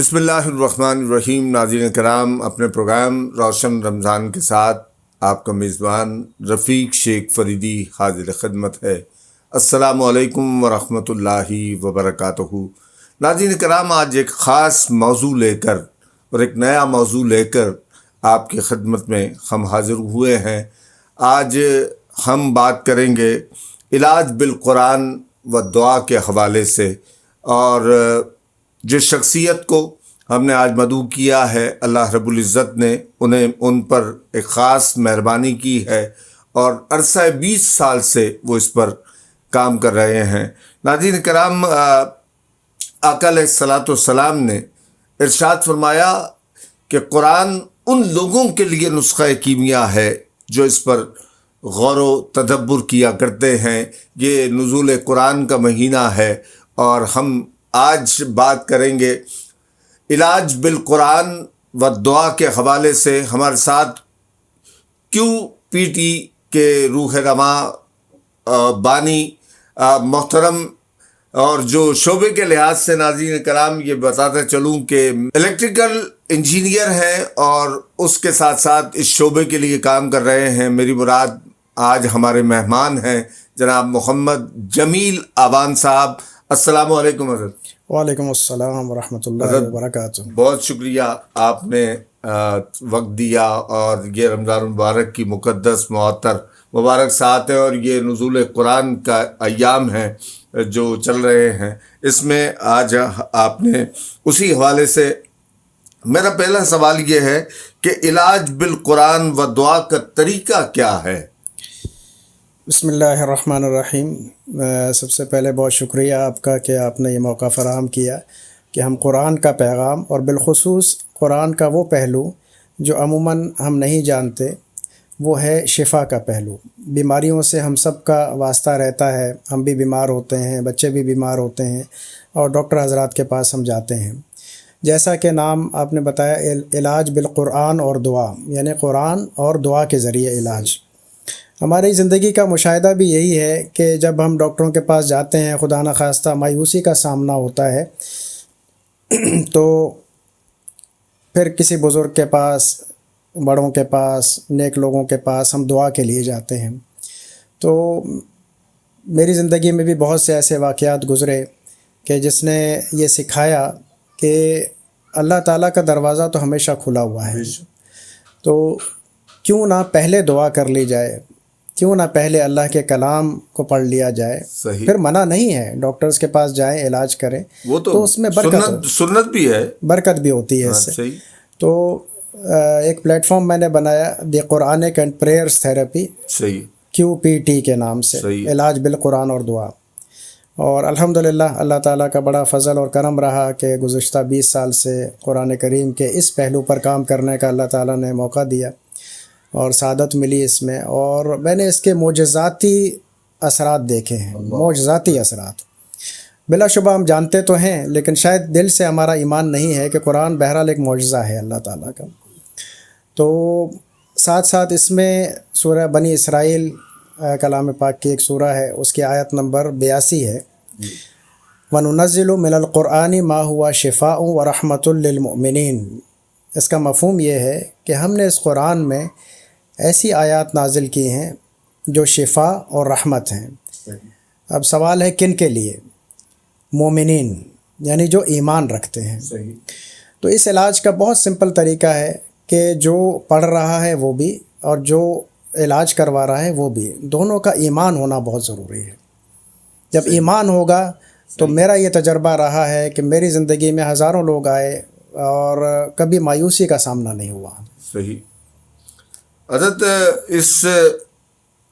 بسم اللہ الرحمن الرحیم۔ ناظرین کرام، اپنے پروگرام روشن رمضان کے ساتھ آپ کا میزبان رفیق شیخ فریدی حاضر خدمت ہے۔ السلام علیکم ورحمۃ اللہ وبرکاتہ۔ ناظرین کرام، آج ایک خاص موضوع لے کر اور ایک نیا موضوع لے کر آپ کی خدمت میں ہم حاضر ہوئے ہیں۔ آج ہم بات کریں گے علاج بالقرآن و دعا کے حوالے سے، اور جس شخصیت کو ہم نے آج مدعو کیا ہے، اللہ رب العزت نے ان پر ایک خاص مہربانی کی ہے، اور عرصہ 20 سال سے وہ اس پر کام کر رہے ہیں۔ ناظرین کرام، آقا علیہ الصلاۃ والسلام نے ارشاد فرمایا کہ قرآن ان لوگوں کے لیے نسخہ کیمیا ہے جو اس پر غور و تدبر کیا کرتے ہیں۔ یہ نزول قرآن کا مہینہ ہے، اور ہم آج بات کریں گے علاج بالقرآن و دعا کے حوالے سے۔ ہمارے ساتھ QPT کے روح رواں بانی محترم، اور جو شعبے کے لحاظ سے ناظرین کرام یہ بتاتا چلوں کہ الیکٹریکل انجینئر ہیں، اور اس کے ساتھ ساتھ اس شعبے کے لیے کام کر رہے ہیں۔ میری مراد آج ہمارے مہمان ہیں جناب محمد جمیل آبان صاحب۔ السلام علیکم حضرت۔ وعلیکم السلام ورحمۃ اللہ وبرکاتہ۔ بہت شکریہ، آپ نے وقت دیا، اور یہ رمضان المبارک کی مقدس معطر مبارک ساتھ ہے، اور یہ نزول قرآن کا ایام ہے جو چل رہے ہیں۔ اس میں آج آپ نے اسی حوالے سے، میرا پہلا سوال یہ ہے کہ علاج بالقرآن و دعا کا طریقہ کیا ہے؟ بسم اللہ الرحمن الرحیم۔ سب سے پہلے بہت شکریہ آپ کا کہ آپ نے یہ موقع فراہم کیا کہ ہم قرآن کا پیغام، اور بالخصوص قرآن کا وہ پہلو جو عموماً ہم نہیں جانتے، وہ ہے شفا کا پہلو۔ بیماریوں سے ہم سب کا واسطہ رہتا ہے، ہم بھی بیمار ہوتے ہیں، بچے بھی بیمار ہوتے ہیں، اور ڈاکٹر حضرات کے پاس ہم جاتے ہیں۔ جیسا کہ نام آپ نے بتایا، علاج بالقرآن اور دعا، یعنی قرآن اور دعا کے ذریعے علاج۔ ہماری زندگی کا مشاہدہ بھی یہی ہے کہ جب ہم ڈاکٹروں کے پاس جاتے ہیں، خدا نخواستہ مایوسی کا سامنا ہوتا ہے، تو پھر کسی بزرگ کے پاس، بڑوں کے پاس، نیک لوگوں کے پاس ہم دعا کے لیے جاتے ہیں۔ تو میری زندگی میں بھی بہت سے ایسے واقعات گزرے کہ جس نے یہ سکھایا کہ اللہ تعالیٰ کا دروازہ تو ہمیشہ کھلا ہوا ہے، تو کیوں نہ پہلے دعا کر لی جائے، کیوں نہ پہلے اللہ کے کلام کو پڑھ لیا جائے۔ صحیح۔ پھر منع نہیں ہے، ڈاکٹرز کے پاس جائیں، علاج کریں، وہ تو اس میں سنت بھی ہے، برکت بھی ہوتی ہے اس سے۔ صحیح۔ تو ایک پلیٹ فارم میں نے بنایا، دی قرآنک اینڈ پریئرز تھراپی، صحیح، QPT کے نام سے، صحیح۔ علاج بالقرآن اور دعا۔ اور الحمدللہ اللہ تعالیٰ کا بڑا فضل اور کرم رہا کہ گزشتہ 20 سال سے قرآن کریم کے اس پہلو پر کام کرنے کا اللہ تعالیٰ نے موقع دیا، اور سعادت ملی اس میں، اور میں نے اس کے معجزاتی اثرات دیکھے ہیں، معجزاتی اثرات۔ بلا شبہ ہم جانتے تو ہیں، لیکن شاید دل سے ہمارا ایمان نہیں ہے کہ قرآن بہرحال ایک معجزہ ہے اللہ تعالیٰ کا۔ تو ساتھ ساتھ اس میں سورہ بنی اسرائیل کلام پاک کی ایک سورہ ہے، اس کی آیت نمبر 82 ہے، وَنُنَزِّلُ مِنَ الْقُرْآنِ مَا هُوَ شِفَاءٌ وَرَحْمَةٌ لِّلْمُؤْمِنِينَ۔ اس کا مفہوم یہ ہے کہ ہم نے اس قرآن میں ایسی آیات نازل کی ہیں جو شفا اور رحمت ہیں۔ اب سوال ہے کن کے لیے؟ مومنین، یعنی جو ایمان رکھتے ہیں۔ تو اس علاج کا بہت سمپل طریقہ ہے کہ جو پڑھ رہا ہے وہ بھی، اور جو علاج کروا رہا ہے وہ بھی، دونوں کا ایمان ہونا بہت ضروری ہے۔ جب ایمان ہوگا تو میرا یہ تجربہ رہا ہے کہ میری زندگی میں ہزاروں لوگ آئے اور کبھی مایوسی کا سامنا نہیں ہوا۔ صحیح۔ حضرت، اس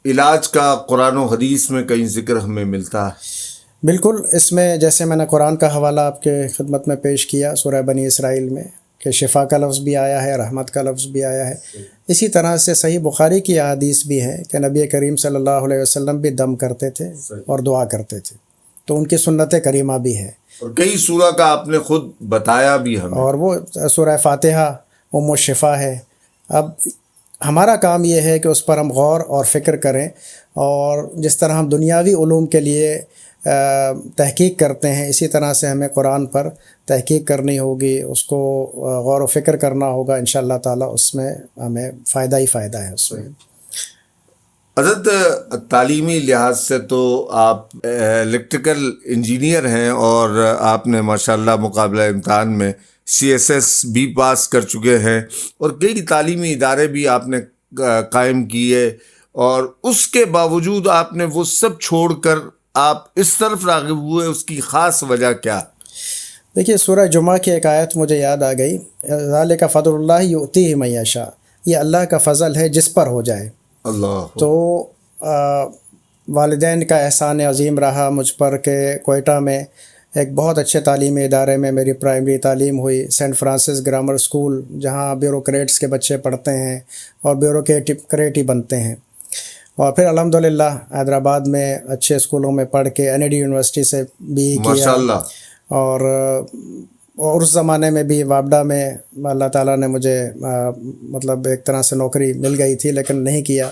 علاج کا قرآن و حدیث میں کئی ذکر ہمیں ملتا ہے۔ بالکل، اس میں جیسے میں نے قرآن کا حوالہ آپ کے خدمت میں پیش کیا سورہ بنی اسرائیل میں، کہ شفا کا لفظ بھی آیا ہے، رحمت کا لفظ بھی آیا ہے۔ اسی طرح سے صحیح بخاری کی احادیث بھی ہے کہ نبی کریم صلی اللہ علیہ وسلم بھی دم کرتے تھے اور دعا کرتے تھے، تو ان کی سنت کریمہ بھی ہے، اور کئی سورہ کا آپ نے خود بتایا بھی ہمیں، اور وہ سورہ فاتحہ ام الشفا ہے۔ اب ہمارا کام یہ ہے کہ اس پر ہم غور اور فکر کریں، اور جس طرح ہم دنیاوی علوم کے لیے تحقیق کرتے ہیں، اسی طرح سے ہمیں قرآن پر تحقیق کرنی ہوگی، اس کو غور و فکر کرنا ہوگا، انشاءاللہ تعالیٰ اس میں ہمیں فائدہ ہی فائدہ ہے اس میں۔ حضرت تعلیمی لحاظ سے تو آپ الیکٹریکل انجینئر ہیں اور آپ نے ماشاءاللہ مقابلہ امتحان میں CSS بھی پاس کر چکے ہیں اور کئی تعلیمی ادارے بھی آپ نے قائم کیے، اور اس کے باوجود آپ نے وہ سب چھوڑ کر آپ اس طرف راغب ہوئے، اس کی خاص وجہ کیا؟ دیکھیے سورہ جمعہ کی ایک آیت مجھے یاد آ گئی، ذالک فضل اللہ یؤتیہ من یشاء، یہ اللہ کا فضل ہے جس پر ہو جائے۔ اللہ تو والدین کا احسان عظیم رہا مجھ پر کہ کوئٹہ میں ایک بہت اچھے تعلیمی ادارے میں میری پرائمری تعلیم ہوئی، سینٹ فرانسس گرامر اسکول، جہاں بیوروکریٹس کے بچے پڑھتے ہیں اور بیوروکریٹ ہی بنتے ہیں۔ اور پھر الحمدللہ حیدرآباد میں اچھے اسکولوں میں پڑھ کے NID یونیورسٹی سے بھی کیا، ماشاءاللہ، اور اس زمانے میں بھی وابڈا میں اللہ تعالیٰ نے مجھے مطلب ایک طرح سے نوکری مل گئی تھی، لیکن نہیں کیا۔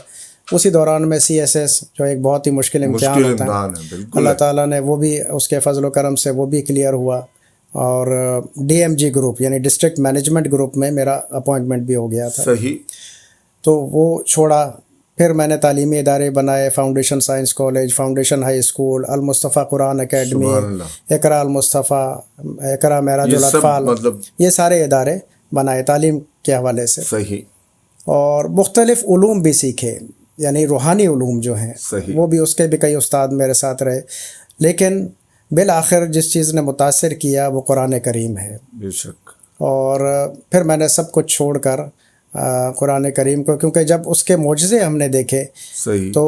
اسی دوران میں CSS جو ایک بہت ہی مشکل امتحان ہوتا ہے، اللہ تعالیٰ نے وہ بھی اس کے فضل و کرم سے وہ بھی کلیئر ہوا، اور DMG گروپ یعنی ڈسٹرکٹ مینجمنٹ گروپ میں میرا اپوائنٹمنٹ بھی ہو گیا تھا۔ صحیح۔ تو وہ چھوڑا، پھر میں نے تعلیمی ادارے بنائے، foundation science college, foundation high school, Al-Mustafa Quran academy, سبحان اللہ، اقرا المصطفیٰ، اقرا معراج یہ سب الاطفال، مطلب یہ سارے ادارے بنائے تعلیم کے حوالے سے، صحیح، اور مختلف علوم بھی سیکھے، یعنی روحانی علوم جو ہیں صحیح، وہ بھی، اس کے بھی کئی استاد میرے ساتھ رہے، لیکن بالآخر جس چیز نے متاثر کیا وہ قرآن کریم ہے۔ بے شک۔ اور پھر میں نے سب کچھ چھوڑ کر قرآن کریم کو، کیونکہ جب اس کے معجزے ہم نے دیکھے صحیح، تو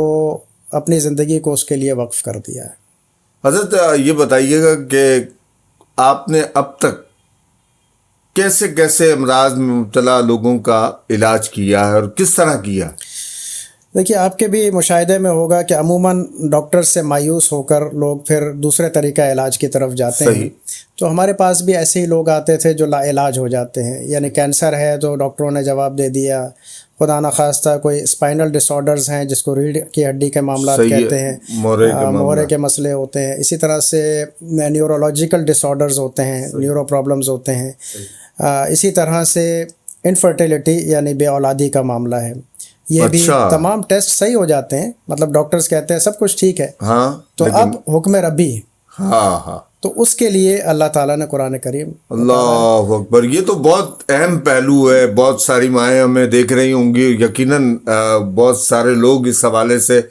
اپنی زندگی کو اس کے لیے وقف کر دیا ہے۔ حضرت یہ بتائیے گا کہ آپ نے اب تک کیسے کیسے امراض میں مبتلا لوگوں کا علاج کیا ہے اور کس طرح کیا؟ دیکھیے آپ کے بھی مشاہدے میں ہوگا کہ عموماً ڈاکٹر سے مایوس ہو کر لوگ پھر دوسرے طریقہ علاج کی طرف جاتے ہیں۔ صحیح۔ تو ہمارے پاس بھی ایسے ہی لوگ آتے تھے جو لا علاج ہو جاتے ہیں، یعنی کینسر ہے تو ڈاکٹروں نے جواب دے دیا، خدا نخواستہ کوئی اسپائنل ڈس آرڈرز ہیں جس کو ریڑھ کی ہڈی کے معاملات کہتے ہیں، مورے کے مسئلے ہوتے ہیں، اسی طرح سے نیورولوجیکل ڈس آرڈرز ہوتے ہیں، نیورو پرابلمز ہوتے ہیں، اسی طرح سے انفرٹیلیٹی یعنی بے اولادی کا معاملہ ہے، یہ بھی تمام ٹیسٹ صحیح ہو جاتے ہیں، مطلب ڈاکٹرز کہتے ہیں سب کچھ ٹھیک ہے، ہاں، تو اب حکم ربی، ہاں، تو اس کے لیے اللہ تعالیٰ نے قرآن کریم، اللہ اکبر، یہ تو بہت اہم پہلو ہے، بہت ساری مائیں ہمیں دیکھ رہی ہوں گی، یقیناً بہت سارے لوگ اس حوالے سے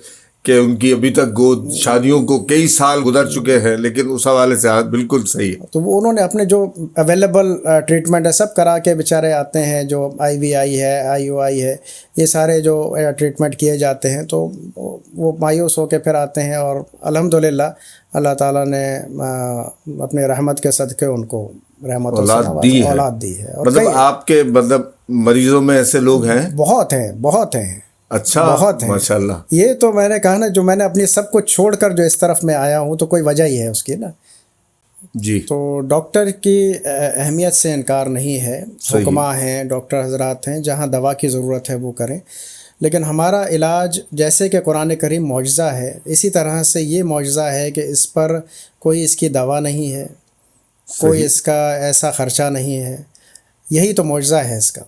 کہ ان کی ابھی تک گود شادیوں کو کئی سال گزر چکے ہیں، لیکن اس حوالے سے بالکل صحیح ہے۔ تو وہ انہوں نے اپنے جو اویلیبل ٹریٹمنٹ ہے سب کرا کے بیچارے آتے ہیں، جو IVI ہے، IUI ہے، یہ سارے جو ٹریٹمنٹ کیے جاتے ہیں، تو وہ مایوس ہو کے پھر آتے ہیں، اور الحمدللہ اللہ تعالیٰ نے اپنے رحمت کے صدقے ان کو رحمت اولاد دی ہے۔ اور مطلب آپ کے مریضوں میں ایسے لوگ ہیں؟ بہت ہیں۔ اچھا، بہت ہیں ماشاءاللہ۔ یہ تو میں نے کہا نا، جو میں نے اپنی سب کچھ چھوڑ کر جو اس طرف میں آیا ہوں تو کوئی وجہ ہی ہے اس کی نا۔ جی، تو ڈاکٹر کی اہمیت سے انکار نہیں ہے، حکماں ہیں، ڈاکٹر حضرات ہیں، جہاں دوا کی ضرورت ہے وہ کریں، لیکن ہمارا علاج جیسے کہ قرآن کریم معجزہ ہے، اسی طرح سے یہ معجزہ ہے کہ اس پر کوئی اس کی دوا نہیں ہے، کوئی اس کا ایسا خرچہ نہیں ہے، یہی تو معجزہ ہے اس کا،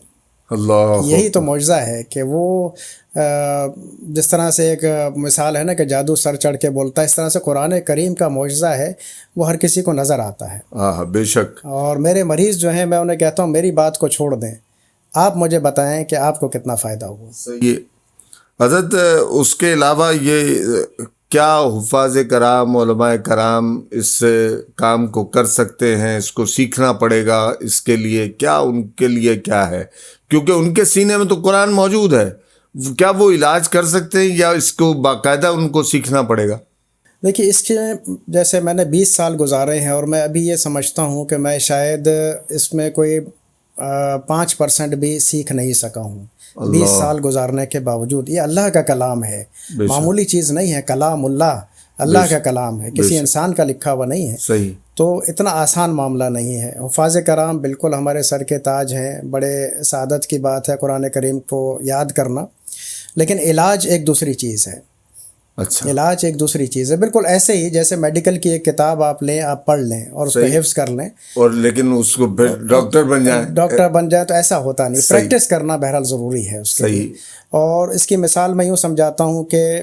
یہی تو معجزہ ہے کہ وہ جس طرح سے ایک مثال ہے نا کہ جادو سر چڑھ کے بولتا ہے، اس طرح سے قرآن کریم کا معجزہ ہے، وہ ہر کسی کو نظر آتا ہے۔ ہاں، بے شک۔ اور میرے مریض جو ہیں میں انہیں کہتا ہوں میری بات کو چھوڑ دیں، آپ مجھے بتائیں کہ آپ کو کتنا فائدہ ہوا۔ صحیح۔ حضرت اس کے علاوہ یہ کیا حفاظ کرام، علماء کرام اس کام کو کر سکتے ہیں؟ اس کو سیکھنا پڑے گا، اس کے لیے کیا، ان کے لیے کیا ہے؟ کیونکہ ان کے سینے میں تو قرآن موجود ہے، کیا وہ علاج کر سکتے ہیں یا اس کو باقاعدہ ان کو سیکھنا پڑے گا؟ دیکھیے اس کے جیسے میں نے 20 سال گزارے ہیں، اور میں ابھی یہ سمجھتا ہوں کہ میں شاید اس میں کوئی 5% بھی سیکھ نہیں سکا ہوں 20 سال گزارنے کے باوجود۔ یہ اللہ کا کلام ہے، معمولی چیز نہیں ہے، کلام اللہ کا کلام ہے، کسی انسان کا لکھا ہوا نہیں ہے، صحیح۔ تو اتنا آسان معاملہ نہیں ہے۔ حفاظ کرام بالکل ہمارے سر کے تاج ہیں، بڑے سعادت کی بات ہے قرآن کریم کو یاد کرنا، لیکن علاج ایک دوسری چیز ہے۔ اچھا علاج ایک دوسری چیز ہے. بالکل ایسے ہی جیسے میڈیکل کی ایک کتاب آپ لیں، آپ پڑھ لیں اور اس کو صحیح. حفظ کر لیں اور لیکن اس کو پھر ڈاکٹر بن جائیں. ڈاکٹر بن جائے، تو ایسا ہوتا نہیں. صحیح. پریکٹس کرنا بہرحال ضروری ہے اس کے لیے. صحیح. اور اس کی مثال میں یوں سمجھاتا ہوں کہ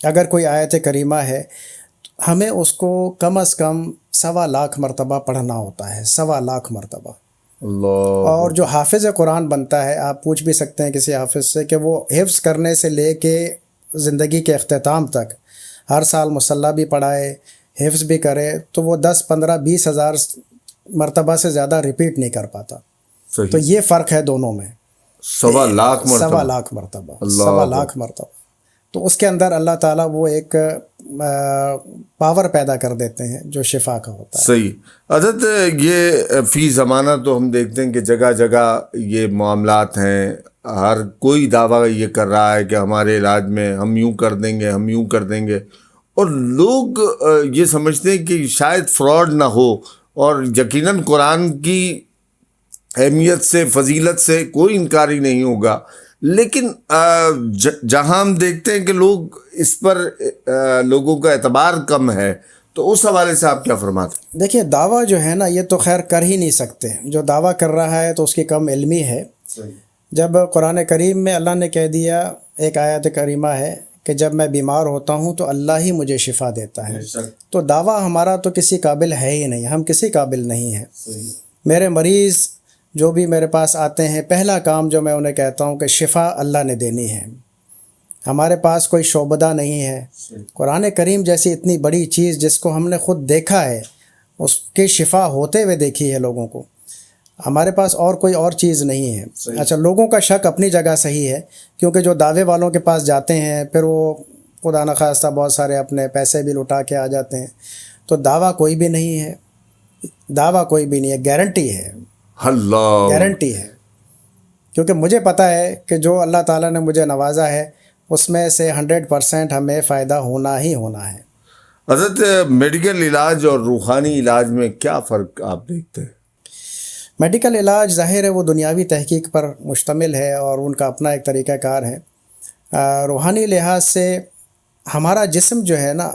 اگر کوئی آیت کریمہ ہے، ہمیں اس کو کم از کم 1.25 مرتبہ پڑھنا ہوتا ہے، 1.25 مرتبہ. اللہ. اور جو حافظ قرآن بنتا ہے، آپ پوچھ بھی سکتے ہیں کسی حافظ سے کہ وہ حفظ کرنے سے لے کے زندگی کے اختتام تک ہر سال مصلی بھی پڑھائے، حفظ بھی کرے، تو وہ 10 15 20 ہزار مرتبہ سے زیادہ ریپیٹ نہیں کر پاتا. صحیح. تو یہ فرق ہے دونوں میں. 1.25 مرتبہ. 1.25 مرتبہ، اللہ. 1.25 مرتبہ. تو اس کے اندر اللہ تعالیٰ وہ ایک پاور پیدا کر دیتے ہیں جو شفا کا ہوتا ہے. صحیح. حضرت یہ فی زمانہ تو ہم دیکھتے ہیں کہ جگہ جگہ یہ معاملات ہیں، ہر کوئی دعویٰ یہ کر رہا ہے کہ ہمارے علاج میں ہم یوں کر دیں گے، ہم یوں کر دیں گے، اور لوگ یہ سمجھتے ہیں کہ شاید فراڈ نہ ہو. اور یقیناً قرآن کی اہمیت سے، فضیلت سے کوئی انکاری نہیں ہوگا، لیکن جہاں ہم دیکھتے ہیں کہ لوگ اس پر لوگوں کا اعتبار کم ہے، تو اس حوالے سے آپ کیا فرماتے ہیں؟ دیکھیے دعویٰ جو ہے نا، یہ تو خیر کر ہی نہیں سکتے. جو دعویٰ کر رہا ہے تو اس کی کم علمی ہے. جب قرآن کریم میں اللہ نے کہہ دیا، ایک آیت کریمہ ہے کہ جب میں بیمار ہوتا ہوں تو اللہ ہی مجھے شفا دیتا ہے. تو دعویٰ ہمارا تو کسی قابل ہے ہی نہیں، ہم کسی قابل نہیں ہیں. میرے مریض جو بھی میرے پاس آتے ہیں، پہلا کام جو میں انہیں کہتا ہوں کہ شفا اللہ نے دینی ہے. ہمارے پاس کوئی شعبدہ نہیں ہے. قرآن کریم جیسی اتنی بڑی چیز جس کو ہم نے خود دیکھا ہے، اس کی شفا ہوتے ہوئے دیکھی ہے لوگوں کو. ہمارے پاس اور کوئی اور چیز نہیں ہے. اچھا، لوگوں کا شک اپنی جگہ صحیح ہے، کیونکہ جو دعوے والوں کے پاس جاتے ہیں پھر وہ خدا نخواستہ بہت سارے اپنے پیسے بھی لٹا کے آ جاتے ہیں. تو دعویٰ کوئی بھی نہیں ہے، دعویٰ کوئی بھی نہیں ہے، گارنٹی ہے. اللہ. گارنٹی ہے، کیونکہ مجھے پتہ ہے کہ جو اللہ تعالیٰ نے مجھے نوازا ہے اس میں سے 100% ہمیں فائدہ ہونا ہی ہونا ہے. حضرت میڈیکل علاج اور روحانی علاج میں کیا فرق آپ دیکھتے ہیں؟ میڈیکل علاج ظاہر ہے وہ دنیاوی تحقیق پر مشتمل ہے اور ان کا اپنا ایک طریقہ کار ہے. روحانی لحاظ سے ہمارا جسم جو ہے نا،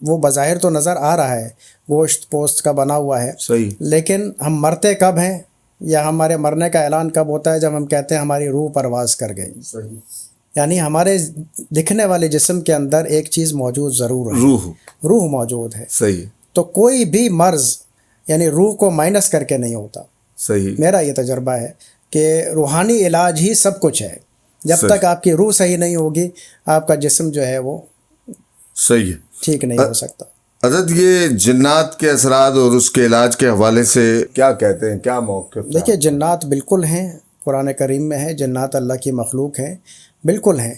وہ بظاہر تو نظر آ رہا ہے، گوشت پوست کا بنا ہوا ہے. صحیح. لیکن ہم مرتے کب ہیں، یا ہمارے مرنے کا اعلان کب ہوتا ہے؟ جب ہم کہتے ہیں ہماری روح پرواز کر گئی. صحیح. یعنی ہمارے دکھنے والے جسم کے اندر ایک چیز موجود ضرور ہے، روح موجود ہے. صحیح. تو کوئی بھی مرض یعنی روح کو مائنس کر کے نہیں ہوتا. صحیح. میرا یہ تجربہ ہے کہ روحانی علاج ہی سب کچھ ہے. جب تک آپ کی روح صحیح نہیں ہوگی، آپ کا جسم جو ہے وہ صحیح ٹھیک نہیں ہو سکتا. حضرت یہ جنات کے اثرات اور اس کے علاج کے حوالے سے کیا کہتے ہیں، کیا موقف ہے؟ دیکھیے جنات بالکل ہیں، قرآن کریم میں ہے جنات اللہ کی مخلوق ہیں، بالکل ہیں.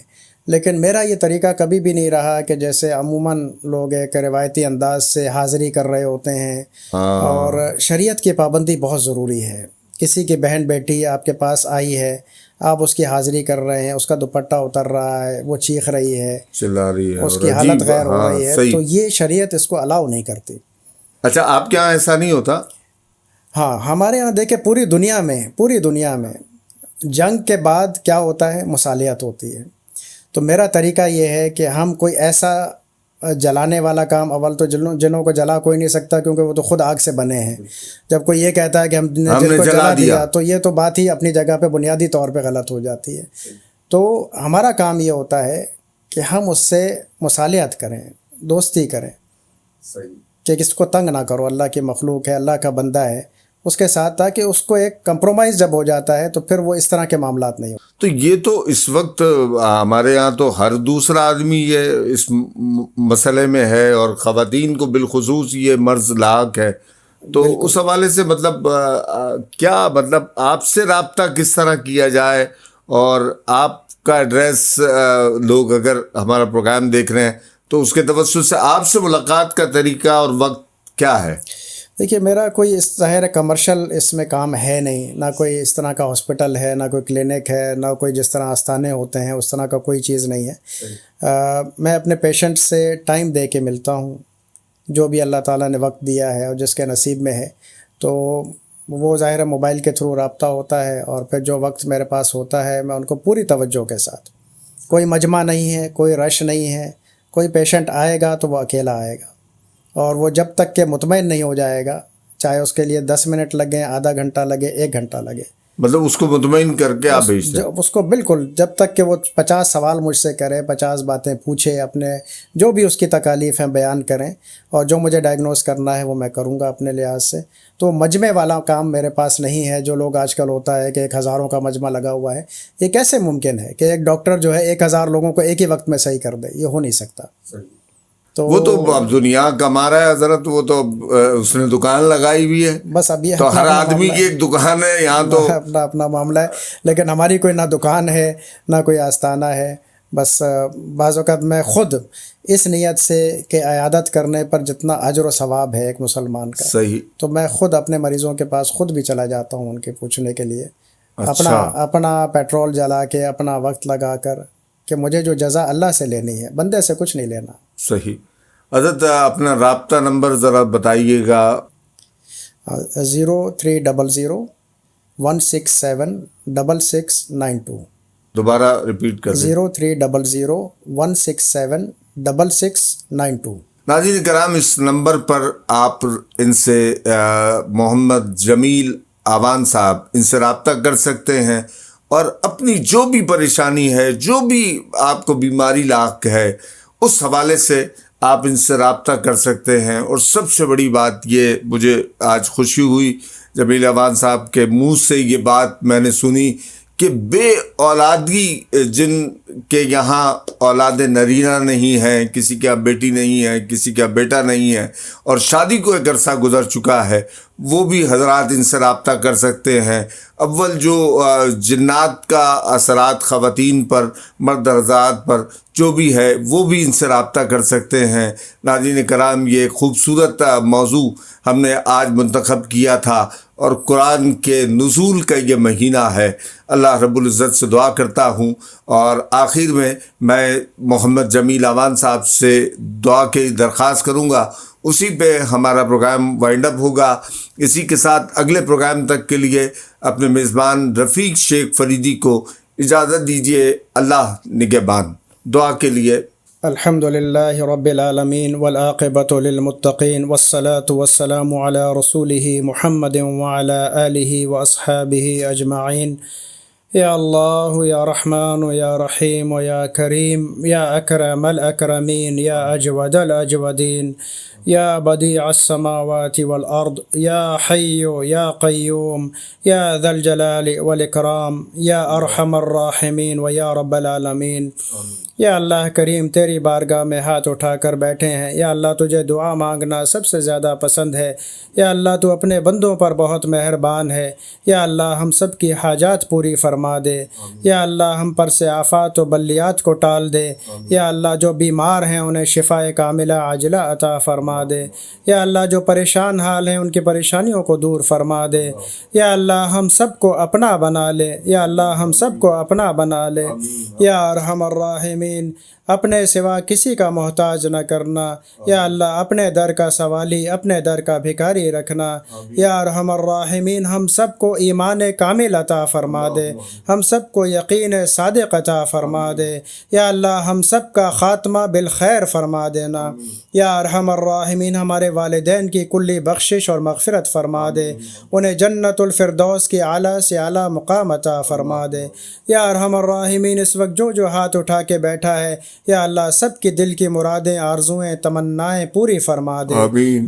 لیکن میرا یہ طریقہ کبھی بھی نہیں رہا کہ جیسے عموماً لوگ ایک روایتی انداز سے حاضری کر رہے ہوتے ہیں. اور شریعت کی پابندی بہت ضروری ہے. کسی کی بہن بیٹی آپ کے پاس آئی ہے، آپ اس کی حاضری کر رہے ہیں، اس کا دوپٹہ اتر رہا ہے، وہ چیخ رہی ہے، چلا رہی ہے، اس کی حالت غیر ہو رہی ہے، تو یہ شریعت اس کو الاؤ نہیں کرتی. اچھا، آپ کے یہاں ایسا نہیں ہوتا؟ ہاں، ہمارے یہاں دیکھیں پوری دنیا میں جنگ کے بعد کیا ہوتا ہے؟ مصالحت ہوتی ہے. تو میرا طریقہ یہ ہے کہ ہم کوئی ایسا جلانے والا کام، اول تو جنوں کو جلا کوئی نہیں سکتا کیونکہ وہ تو خود آگ سے بنے ہیں. جب کوئی یہ کہتا ہے کہ ہم نے جن کو جلا دیا، تو یہ تو بات ہی اپنی جگہ پہ بنیادی طور پہ غلط ہو جاتی ہے. تو ہمارا کام یہ ہوتا ہے کہ ہم اس سے مصالحت کریں، دوستی کریں. کہ کس کو تنگ نہ کرو، اللہ کی مخلوق ہے، اللہ کا بندہ ہے، اس کے ساتھ، تاکہ اس کو ایک کمپرومائز جب ہو جاتا ہے تو پھر وہ اس طرح کے معاملات نہیں ہو. تو یہ تو اس وقت ہمارے یہاں تو ہر دوسرا آدمی یہ اس مسئلے میں ہے، اور خواتین کو بالخصوص یہ مرض لاحق ہے. تو اس حوالے سے مطلب کیا مطلب آپ سے رابطہ کس طرح کیا جائے، اور آپ کا ایڈریس، لوگ اگر ہمارا پروگرام دیکھ رہے ہیں تو اس کے توسط سے آپ سے ملاقات کا طریقہ اور وقت کیا ہے؟ دیکھیے میرا کوئی اس ظاہر کمرشل اس میں کام ہے نہیں، نہ کوئی اس طرح کا ہاسپٹل ہے، نہ کوئی کلینک ہے، نہ کوئی جس طرح آستانے ہوتے ہیں اس طرح کا کوئی چیز نہیں ہے. میں اپنے پیشنٹ سے ٹائم دے کے ملتا ہوں، جو بھی اللہ تعالیٰ نے وقت دیا ہے اور جس کے نصیب میں ہے. تو وہ ظاہر موبائل کے تھرو رابطہ ہوتا ہے، اور پھر جو وقت میرے پاس ہوتا ہے میں ان کو پوری توجہ کے ساتھ، کوئی مجمع نہیں ہے، کوئی رش نہیں ہے، کوئی پیشنٹ آئے گا تو وہ اکیلا آئے گا، اور وہ جب تک کہ مطمئن نہیں ہو جائے گا، چاہے اس کے لیے 10 منٹ لگیں، آدھا گھنٹہ لگے، 1 گھنٹہ لگے، مطلب اس کو مطمئن کر کے آپ بھیجتے ہیں؟ اس کو بالکل، جب تک کہ وہ 50 سوال مجھ سے کرے، 50 باتیں پوچھے، اپنے جو بھی اس کی تکالیف ہیں بیان کریں، اور جو مجھے ڈائگنوز کرنا ہے وہ میں کروں گا اپنے لحاظ سے۔ تو مجمع والا کام میرے پاس نہیں ہے، جو لوگ آج کل ہوتا ہے کہ 1000 کا مجمع لگا ہوا ہے۔ یہ کیسے ممکن ہے کہ ایک ڈاکٹر جو ہے 1000 لوگوں کو ایک ہی وقت میں صحیح کر دے؟ یہ ہو نہیں سکتا۔ وہ تو اب دنیا کما رہا ہے حضرت، وہ تو اس نے دکان لگائی ہوئی ہے، بس اب یہ تو ہر آدمی کی ایک دکان ہے یہاں، تو اپنا اپنا معاملہ ہے، لیکن ہماری کوئی نہ دکان ہے نہ کوئی آستانہ ہے۔ بس بعض اوقات میں خود اس نیت سے کہ عیادت کرنے پر جتنا اجر و ثواب ہے ایک مسلمان کا، صحیح، تو میں خود اپنے مریضوں کے پاس خود بھی چلا جاتا ہوں ان کے پوچھنے کے لیے، اپنا پیٹرول جلا کے، اپنا وقت لگا کر، کہ مجھے جو جزا اللہ سے لینی ہے، بندے سے کچھ نہیں لینا۔ صحیح۔ حضرت اپنا رابطہ نمبر ذرا بتائیے گا۔ 0300 167 6692۔ دوبارہ ریپیٹ کر دیں۔ 0300 167 6692۔ ناظرین کرام، اس نمبر پر آپ ان سے محمد جمیل آوان صاحب ان سے رابطہ کر سکتے ہیں، اور اپنی جو بھی پریشانی ہے، جو بھی آپ کو بیماری لاحق ہے، اس حوالے سے آپ ان سے رابطہ کر سکتے ہیں۔ اور سب سے بڑی بات یہ، مجھے آج خوشی ہوئی جمیل آوان صاحب کے منہ سے یہ بات میں نے سنی کہ بے اولادگی جن کے یہاں اولاد نرینہ نہیں ہیں، کسی کا بیٹی نہیں ہے، کسی کا بیٹا نہیں ہے، اور شادی کو ایک عرصہ گزر چکا ہے، وہ بھی حضرات ان سے رابطہ کر سکتے ہیں۔ اول جو جنات کا اثرات خواتین پر، مرد حضرات پر جو بھی ہے، وہ بھی ان سے رابطہ کر سکتے ہیں۔ ناظرین کرام، یہ خوبصورت موضوع ہم نے آج منتخب کیا تھا، اور قرآن کے نزول کا یہ مہینہ ہے۔ اللہ رب العزت سے دعا کرتا ہوں، اور آخر میں محمد جمیل آوان صاحب سے دعا کی درخواست کروں گا، اسی پہ ہمارا پروگرام وائنڈ اپ ہوگا۔ اسی کے ساتھ اگلے پروگرام تک کے لیے اپنے میزبان رفیق شیخ فریدی کو اجازت دیجیے۔ اللہ نگہبان۔ دعا کے لیے الحمدللہ رب العالمین، والعاقبۃ للمتقین، والصلاة والسلام علی رسولہ محمد وعلی آلہ واصحابہ اجمعین۔ یا اللہ یا رحمان یا رحیم یا کریم یا اکرم الاکرمین یا اجود الاجودین یا بدیع السماوات والارض یا حی یا قیوم یا ذا الجلال والاکرام یا ارحم الراحمین و یا رب العالمین۔ یا اللہ کریم، تیری بارگاہ میں ہاتھ اٹھا کر بیٹھے ہیں۔ یا اللہ، تجھے دعا مانگنا سب سے زیادہ پسند ہے۔ یا اللہ، تو اپنے بندوں پر بہت مہربان ہے۔ یا اللہ، ہم سب کی حاجات پوری فرما دے۔ یا اللہ، ہم پر سے آفات و بلیات کو ٹال دے۔ یا اللہ، جو بیمار ہیں انہیں شفاء کاملہ عاجلہ عطا فرما دے۔ یا اللہ، جو پریشان حال ہیں ان کی پریشانیوں کو دور فرما دے۔ یا اللہ، ہم سب کو اپنا بنا لے۔ یا اللہ، ہم سب کو اپنا بنا لے۔ یا ارحم الراحمین، اپنے سوا کسی کا محتاج نہ کرنا۔ یا اللہ، اپنے در کا سوالی، اپنے در کا بھکاری رکھنا۔ یا ارحم الراحمین، ہم سب کو ایمان کامل عطا فرما دے، ہم سب کو یقین صادق عطا فرما دے۔ یا اللہ، ہم سب کا خاتمہ بالخیر فرما دینا۔ یا ارحم الراحمین، ہمارے والدین کی کلی بخشش اور مغفرت فرما دے، انہیں جنت الفردوس کی اعلیٰ سے اعلیٰ مقام عطا فرما دے۔ یا ارحم الراحمین، اس وقت جو ہاتھ اٹھا کے بیٹھا ہے، یا اللہ، سب کی دل کی مرادیں، آرزویں، تمنائیں پوری فرما دے۔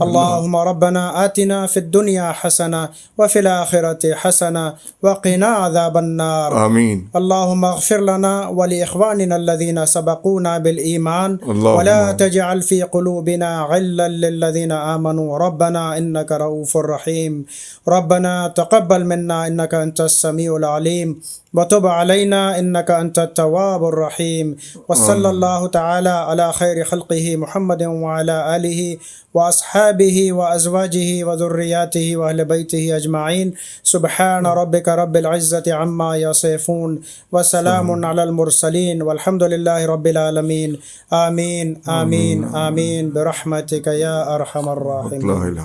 اللہم ربنا آتنا فی الدنیا حسنہ وفی الآخرۃ حسنہ وقنا عذاب النار۔ آمین۔ اللہم اغفر لنا ولاخواننا الذین سبقونا بالایمان ولا تجعل فی قلوبنا غلا للذین آمنوا ربنا انک رؤوف رحیم۔ ربنا تقبل منا انک انت السمیع العلیم وتب علینا انک انت التواب الرحیم۔ وصلی اللہ تعالی علی خیر خلقہ محمد وعلی آلہ واصحابہ وازواجہ وذریاتہ واہل بیتہ اجمعین۔ سبحان ربک رب العزۃ عما یصفون وسلام علی المرسلین والحمد للہ رب العالمین۔ آمین آمین آمین برحمتک یا ارحم الراحمین۔